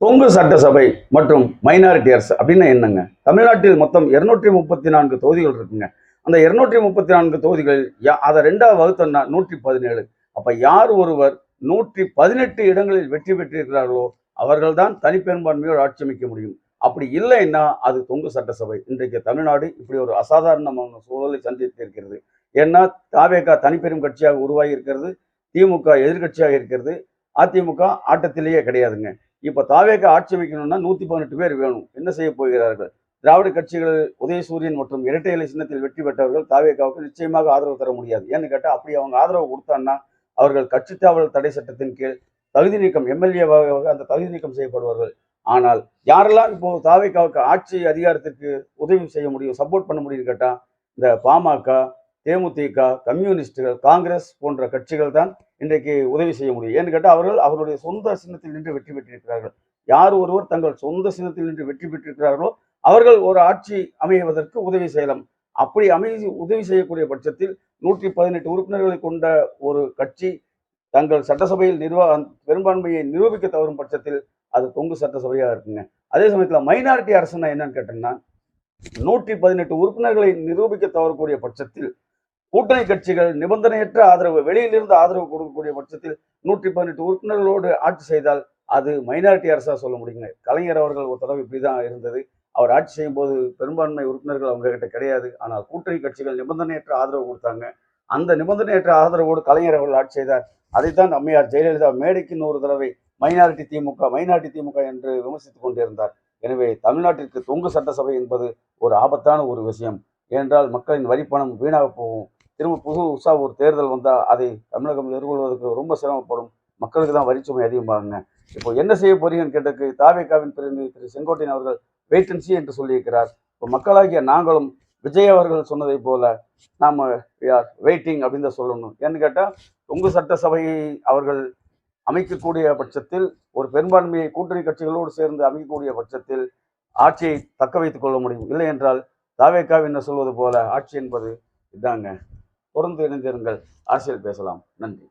கொங்கு சட்டசபை மற்றும் மைனாரிட்டி அரசு அப்படின்னா என்னங்க? தமிழ்நாட்டில் மொத்தம் 234 தொகுதிகள் இருக்குங்க. அந்த 234 தொகுதிகள் அதை 2ஆ வகுத்தோம்னா 117. அப்ப யார் ஒருவர் 118 இடங்களில் வெற்றி பெற்றிருக்கிறார்களோ அவர்கள் தான் தனிப்பெரும்பான்மையோடு ஆட்சி அமைக்க முடியும். அப்படி இல்லைன்னா அது கொங்கு சட்டசபை. இன்றைக்கு தமிழ்நாடு இப்படி ஒரு அசாதாரணமான சூழலை சந்தித்து இருக்கிறது. ஏன்னா தாவேகா தனிப்பெரும் கட்சியாக உருவாகி இருக்கிறது, திமுக எதிர்கட்சியாக இருக்கிறது, அதிமுக ஆட்டத்திலேயே கிடையாதுங்க. இப்ப தாவேக ஆட்சி அமைக்கணும்னா 118 பேர் வேணும். என்ன செய்ய போகிறார்கள்? திராவிட கட்சிகள் உதயசூரியன் மற்றும் இரட்டை இலை சின்னத்தில் வெற்றி பெற்றவர்கள் தாவேகாவுக்கு நிச்சயமாக ஆதரவு தர முடியாது. ஏன்னு கேட்டா அப்படி அவங்க ஆதரவு கொடுத்தாங்கன்னா அவர்கள் கட்சித்தாவல் தடை சட்டத்தின் கீழ் தகுதி நீக்கம் எம்எல்ஏவாக அந்த தகுதி நீக்கம் செய்யப்படுவார்கள். ஆனால் யாரெல்லாம் இப்போ தாவேகாவுக்கு ஆட்சி அதிகாரத்திற்கு உதவி செய்ய முடியும், சப்போர்ட் பண்ண முடியும்னு கேட்டா இந்த பாமக, தேமுதிக, கம்யூனிஸ்டுகள், காங்கிரஸ் போன்ற கட்சிகள் தான் இன்றைக்கு உதவி செய்ய முடியும். ஏன்னு கேட்டால் அவர்கள் அவருடைய சொந்த சின்னத்தில் நின்று வெற்றி பெற்றிருக்கிறார்கள். யார் ஒருவர் தங்கள் சொந்த சின்னத்தில் நின்று வெற்றி பெற்றிருக்கிறார்களோ அவர்கள் ஒரு ஆட்சி அமைவதற்கு உதவி செய்யலாம். அப்படி உதவி செய்யக்கூடிய பட்சத்தில் 118 உறுப்பினர்களை கொண்ட ஒரு கட்சி தங்கள் சட்டசபையில் பெரும்பான்மையை நிரூபிக்க தவறும் பட்சத்தில் அது கொங்கு சட்டசபையாக இருக்குங்க. அதே சமயத்தில் மைனாரிட்டி அரசுன்னா என்னன்னு கேட்டோம்னா 118 உறுப்பினர்களை நிரூபிக்க தவறக்கூடிய பட்சத்தில் கூட்டணி கட்சிகள் நிபந்தனையற்ற ஆதரவு வெளியிலிருந்து ஆதரவு கொடுக்கக்கூடிய பட்சத்தில் 118 உறுப்பினர்களோடு ஆட்சி செய்தால் அது மைனாரிட்டி அரசா சொல்ல முடியுங்க. கலைஞர் அவர்கள் ஒரு தடவை இப்படிதான் இருந்தது. அவர் ஆட்சி செய்யும் போது பெரும்பான்மை உறுப்பினர்கள் அவங்க கிட்ட கிடையாது. ஆனால் கூட்டணி கட்சிகள் நிபந்தனையற்ற ஆதரவு கொடுத்தாங்க. அந்த நிபந்தனையற்ற ஆதரவோடு கலைஞர் அவர்கள் ஆட்சி செய்தார். அதைத்தான் அம்மையார் ஜெயலலிதா மேடைக்கு 100 தடவை மைனாரிட்டி திமுக என்று விமர்சித்துக் கொண்டிருந்தார். எனவே தமிழ்நாட்டிற்கு கொங்கு சட்டசபை என்பது ஒரு ஆபத்தான ஒரு விஷயம். ஏனென்றால் மக்களின் வரிப்பணம் வீணாக போகும். திரும்ப புதுசா ஒரு தேர்தல் வந்தால் அதை தமிழகம் எதிர்கொள்வதற்கு ரொம்ப சிரமப்படும். மக்களுக்கு தான் வரிச்சுமை அதிகமாகுங்க. இப்போ என்ன செய்ய போறீங்கன்னு கேட்டதுக்கு தாவேகாவின் பிரதிநிதி திரு செங்கோட்டையன் அவர்கள் வெயிட் அண்ட் சீ என்று சொல்லியிருக்கிறார். இப்போ மக்களாகிய நாங்களும் விஜய் அவர்கள் சொன்னதை போல நாம வெயிட்டிங் அப்படின்னு தான் சொல்லணும். ஏன்னு கேட்டால் கொங்கு சட்டசபையை அவர்கள் அமைக்கக்கூடிய பட்சத்தில் ஒரு பெரும்பான்மையை கூட்டணி கட்சிகளோடு சேர்ந்து அமைக்கக்கூடிய பட்சத்தில் ஆட்சியை தக்க வைத்துக் கொள்ள முடியும். இல்லை என்றால் தாவேகாவின் சொல்வது போல ஆட்சி என்பது இதாங்க. தொடர்ந்து இணைந்திருங்கள். அரசியல் பேசலாம். நன்றி.